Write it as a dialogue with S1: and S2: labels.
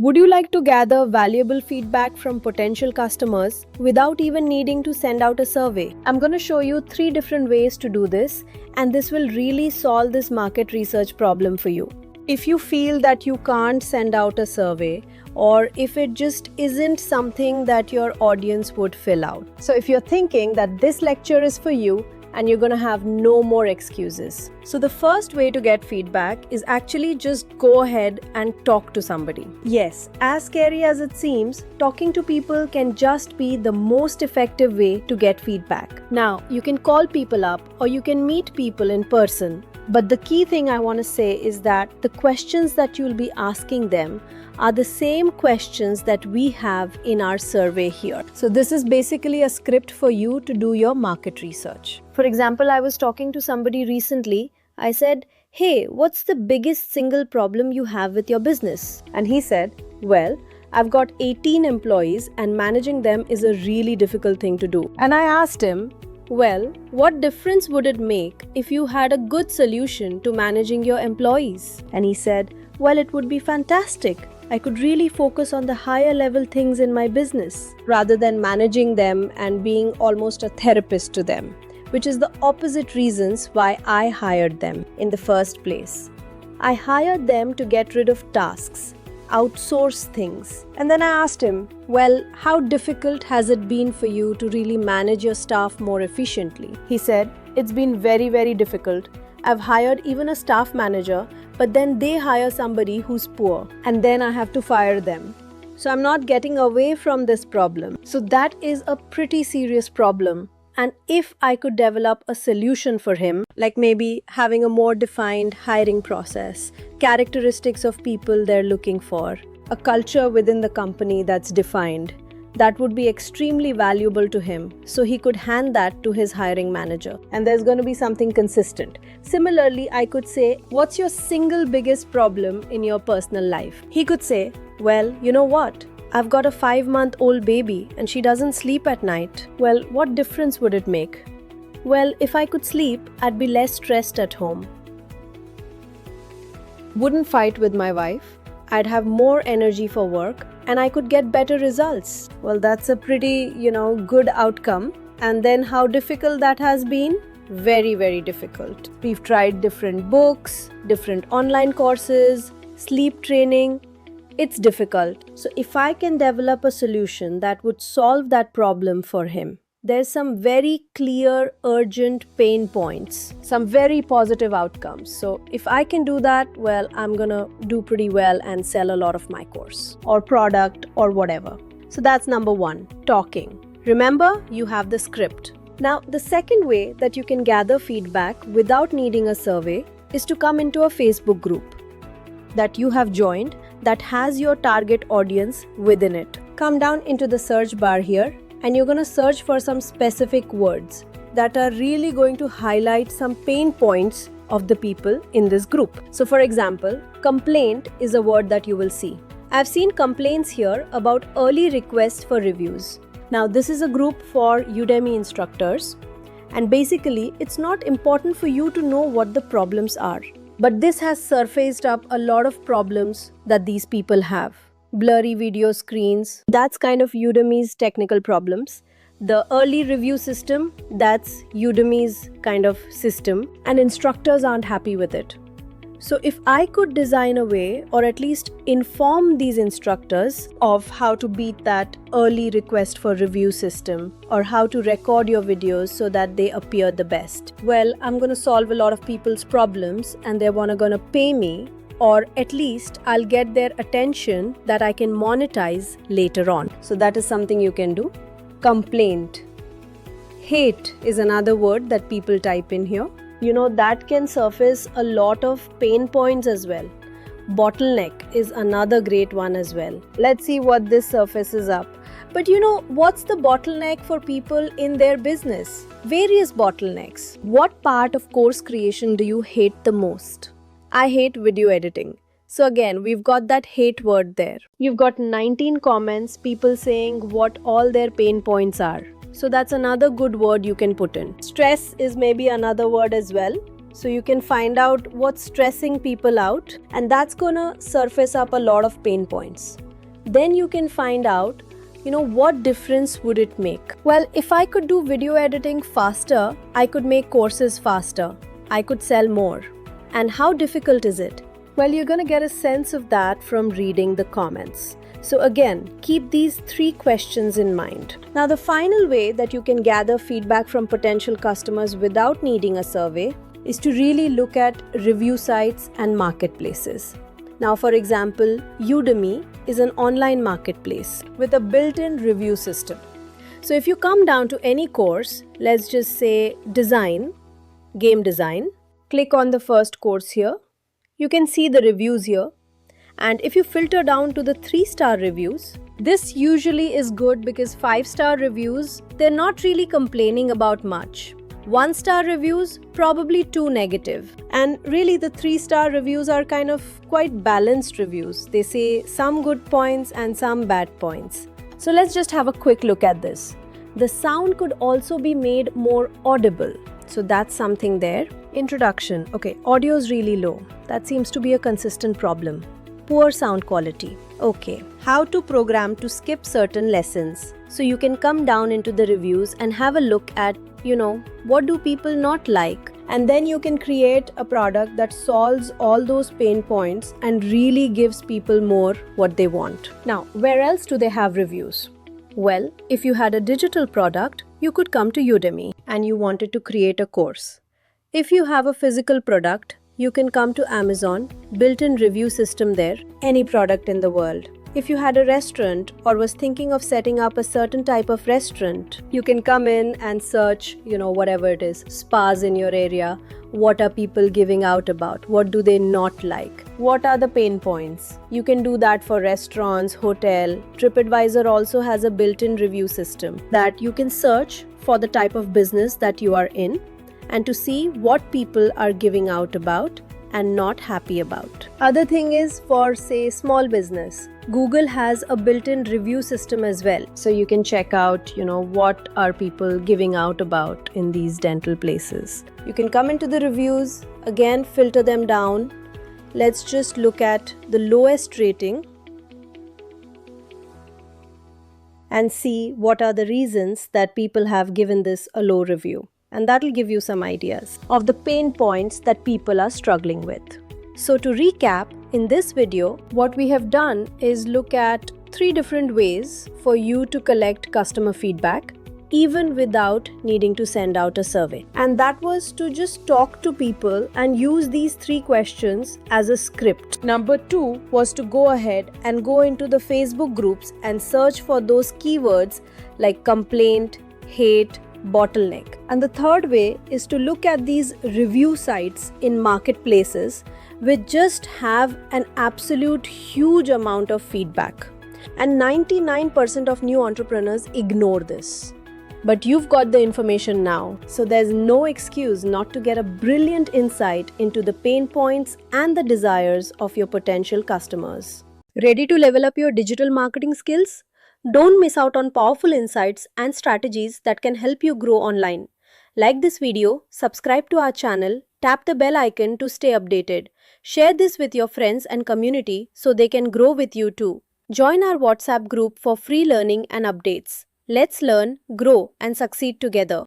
S1: Would you like to gather valuable feedback from potential customers without even needing to send out a survey? I'm going to show you 3 different ways to do this, and this will really solve this market research problem for you. If you feel that you can't send out a survey, or if it just isn't something that your audience would fill out. So if you're thinking that this lecture is for you, and you're gonna have no more excuses. So the first way to get feedback is actually just go ahead and talk to somebody. Yes, as scary as it seems, talking to people can just be the most effective way to get feedback. Now, you can call people up or you can meet people in person. But the key thing I want to say is that the questions that you'll be asking them are the same questions that we have in our survey here. So this is basically a script for you to do your market research. For example, I was talking to somebody recently. I said, "Hey, what's the biggest single problem you have with your business?" And he said, "Well, I've got 18 employees and managing them is a really difficult thing to do." And I asked him, "Well, what difference would it make if you had a good solution to managing your employees?" And he said, "Well, it would be fantastic. I could really focus on the higher level things in my business rather than managing them and being almost a therapist to them, which is the opposite reasons why I hired them in the first place. I hired them to get rid of tasks, outsource things." And then I asked him, "Well, how difficult has it been for you to really manage your staff more efficiently?" He said, "It's been very, very difficult. I've hired even a staff manager, but then they hire somebody who's poor, and then I have to fire them. So I'm not getting away from this problem." So that is a pretty serious problem. And if I could develop a solution for him, like maybe having a more defined hiring process, characteristics of people they're looking for, a culture within the company that's defined, that would be extremely valuable to him, so he could hand that to his hiring manager. And there's going to be something consistent. Similarly, I could say, "What's your single biggest problem in your personal life?" He could say, "Well, you know what? I've got a 5-month-old baby and she doesn't sleep at night." "Well, what difference would it make?" "Well, if I could sleep, I'd be less stressed at home. Wouldn't fight with my wife. I'd have more energy for work and I could get better results." Well, that's a pretty, good outcome. And then how difficult that has been? Very, very difficult. We've tried different books, different online courses, sleep training. It's difficult. So if I can develop a solution that would solve that problem for him, there's some very clear, urgent pain points, some very positive outcomes. So if I can do that, well, I'm gonna do pretty well and sell a lot of my course or product or whatever. So that's number 1, talking. Remember, you have the script. Now, the second way that you can gather feedback without needing a survey is to come into a Facebook group that you have joined that has your target audience within it. Come down into the search bar here and you're going to search for some specific words that are really going to highlight some pain points of the people in this group. So for example, complaint is a word that you will see. I've seen complaints here about early requests for reviews. Now this is a group for Udemy instructors, and basically it's not important for you to know what the problems are. But this has surfaced up a lot of problems that these people have. Blurry video screens, that's kind of Udemy's technical problems. The early review system, that's Udemy's kind of system, and instructors aren't happy with it. So if I could design a way, or at least inform these instructors of how to beat that early request for review system, or how to record your videos so that they appear the best, well, I'm going to solve a lot of people's problems and they're going to pay me, or at least I'll get their attention that I can monetize later on. So that is something you can do. Complaint. Hate is another word that people type in here. That can surface a lot of pain points as well. Bottleneck is another great one as well. Let's see what this surfaces up. But what's the bottleneck for people in their business? Various bottlenecks. What part of course creation do you hate the most? I hate video editing. So again, we've got that hate word there. You've got 19 comments, people saying what all their pain points are. So that's another good word you can put in. Stress is maybe another word as well. So you can find out what's stressing people out, and that's gonna surface up a lot of pain points. Then you can find out, what difference would it make? Well, if I could do video editing faster, I could make courses faster. I could sell more. And how difficult is it? Well, you're going to get a sense of that from reading the comments. So again, keep these 3 questions in mind. Now, the final way that you can gather feedback from potential customers without needing a survey is to really look at review sites and marketplaces. Now, for example, Udemy is an online marketplace with a built-in review system. So if you come down to any course, let's just say design, game design, click on the first course here. You can see the reviews here. And if you filter down to the 3-star reviews, this usually is good because 5-star reviews, they're not really complaining about much. 1-star reviews, probably too negative. And really the 3-star reviews are kind of quite balanced reviews. They say some good points and some bad points. So let's just have a quick look at this. The sound could also be made more audible. So that's something there. Introduction. Okay, audio is really low. That seems to be a consistent problem. Poor sound quality. Okay, how to program to skip certain lessons. So you can come down into the reviews and have a look at, what do people not like? And then you can create a product that solves all those pain points and really gives people more what they want. Now, where else do they have reviews? Well, if you had a digital product, you could come to Udemy and you wanted to create a course. If you have a physical product, you can come to Amazon, built-in review system there, any product in the world. If you had a restaurant or was thinking of setting up a certain type of restaurant, you can come in and search, whatever it is, spas in your area. What are people giving out about? What do they not like? What are the pain points? You can do that for restaurants, hotel. TripAdvisor also has a built-in review system that you can search for the type of business that you are in and to see what people are giving out about and not happy about. Other thing is for, say, small business. Google has a built-in review system as well. So you can check out, what are people giving out about in these dental places. You can come into the reviews, again filter them down. Let's just look at the lowest rating and see what are the reasons that people have given this a low review. And that will give you some ideas of the pain points that people are struggling with. So to recap, in this video, what we have done is look at 3 different ways for you to collect customer feedback, even without needing to send out a survey. And that was to just talk to people and use these 3 questions as a script. Number 2 was to go ahead and go into the Facebook groups and search for those keywords like complaint, hate, bottleneck. And the third way is to look at these review sites in marketplaces which just have an absolute huge amount of feedback. And 99% of new entrepreneurs ignore this. But you've got the information now, so there's no excuse not to get a brilliant insight into the pain points and the desires of your potential customers. Ready to level up your digital marketing skills? Don't miss out on powerful insights and strategies that can help you grow online. Like this video, subscribe to our channel, tap the bell icon to stay updated. Share this with your friends and community so they can grow with you too. Join our WhatsApp group for free learning and updates. Let's learn, grow, and succeed together.